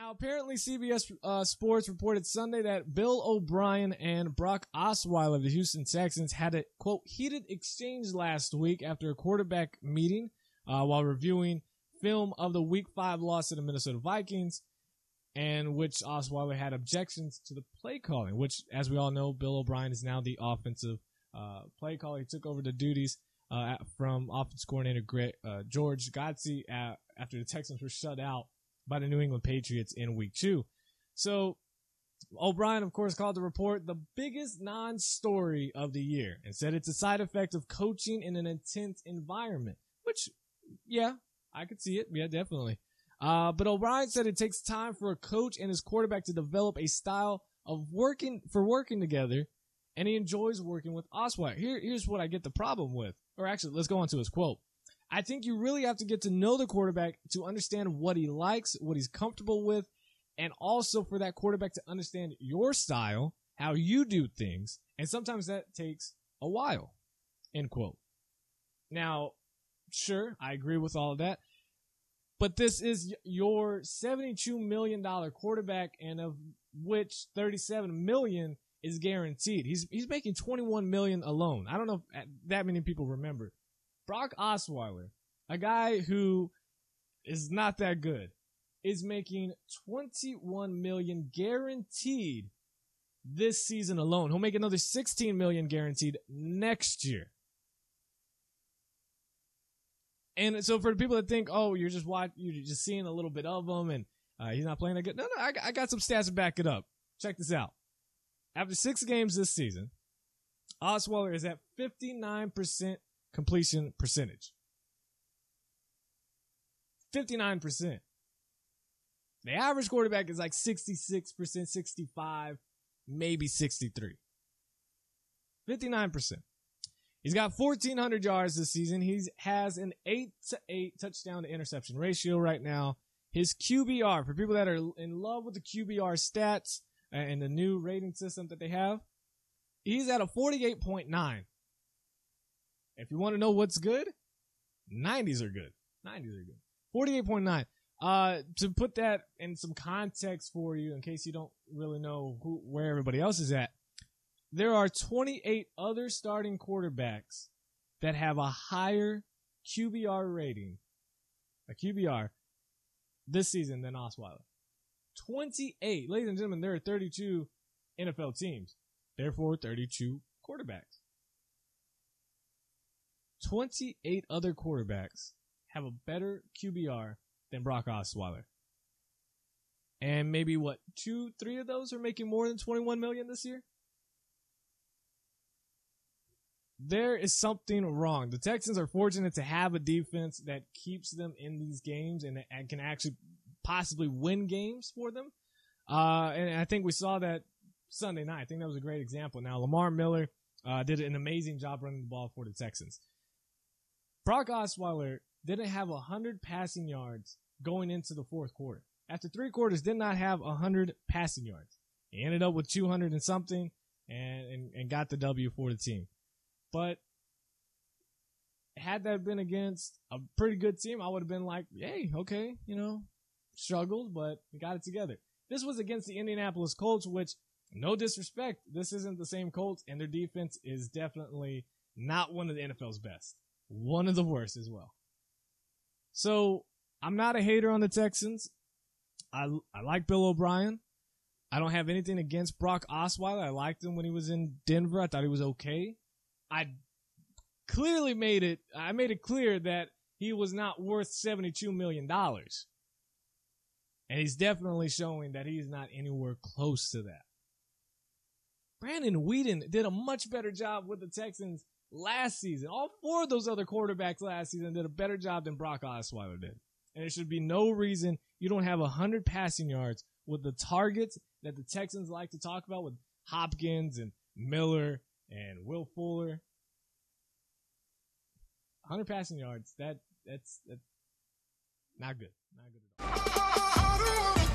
Now, apparently CBS Sports reported Sunday that Bill O'Brien and Brock Osweiler of the Houston Texans had a, quote, heated exchange last week after a quarterback meeting while reviewing film of the Week 5 loss to the Minnesota Vikings, and which Osweiler had objections to the play calling, which, as we all know, Bill O'Brien is now the offensive play caller. He took over the duties from offense coordinator George Godsey after the Texans were shut out by the New England Patriots in Week 2. So O'Brien, of course, called the report the biggest non-story of the year and said it's a side effect of coaching in an intense environment, which, yeah, I could see it. Yeah, definitely. But O'Brien said it takes time for a coach and his quarterback to develop a style of working together, and he enjoys working with Osweiler. Here's what I get the problem with. Or actually, let's go on to his quote. I think you really have to get to know the quarterback to understand what he likes, what he's comfortable with, and also for that quarterback to understand your style, how you do things, and sometimes that takes a while, end quote. Now, sure, I agree with all of that, but this is your $72 million quarterback, and of which $37 million is guaranteed. He's making $21 million alone. I don't know if that many people remember. Brock Osweiler, a guy who is not that good, is making $21 million guaranteed this season alone. He'll make another $16 million guaranteed next year. And so for the people that think, oh, you're just seeing a little bit of him and he's not playing that good. No, I got some stats to back it up. Check this out. After 6 games this season, Osweiler is at 59% completion percentage. 59%. The average quarterback is like 66%, 65, maybe 63. 59%. He's got 1,400 yards this season. He has an 8-to-8 touchdown to interception ratio right now. His QBR, for people that are in love with the QBR stats and the new rating system that they have, he's at a 48.9. If you want to know what's good, 90s are good. 90s are good. 48.9. To put that in some context for you, in case you don't really know where everybody else is at, there are 28 other starting quarterbacks that have a higher QBR rating, a QBR, this season than Osweiler. 28. Ladies and gentlemen, there are 32 NFL teams. Therefore, 32 quarterbacks. 28 other quarterbacks have a better QBR than Brock Osweiler. And maybe 2, 3 of those are making more than $21 million this year? There is something wrong. The Texans are fortunate to have a defense that keeps them in these games and can actually possibly win games for them. And I think we saw that Sunday night. I think that was a great example. Now, Lamar Miller did an amazing job running the ball for the Texans. Brock Osweiler didn't have 100 passing yards going into the fourth quarter. After 3 quarters, did not have 100 passing yards. He ended up with 200 and something and got the W for the team. But had that been against a pretty good team, I would have been like, hey, okay, struggled, but we got it together. This was against the Indianapolis Colts, which, no disrespect, this isn't the same Colts, and their defense is definitely not one of the NFL's best. One of the worst as well. So, I'm not a hater on the Texans. I like Bill O'Brien. I don't have anything against Brock Osweiler. I liked him when he was in Denver. I thought he was okay. I made it clear that he was not worth $72 million. And he's definitely showing that he's not anywhere close to that. Brandon Whedon did a much better job with the Texans last season. All 4 of those other quarterbacks last season did a better job than Brock Osweiler did. And there should be no reason you don't have 100 passing yards with the targets that the Texans like to talk about with Hopkins and Miller and Will Fuller. 100 passing yards, that's not good. Not good at all.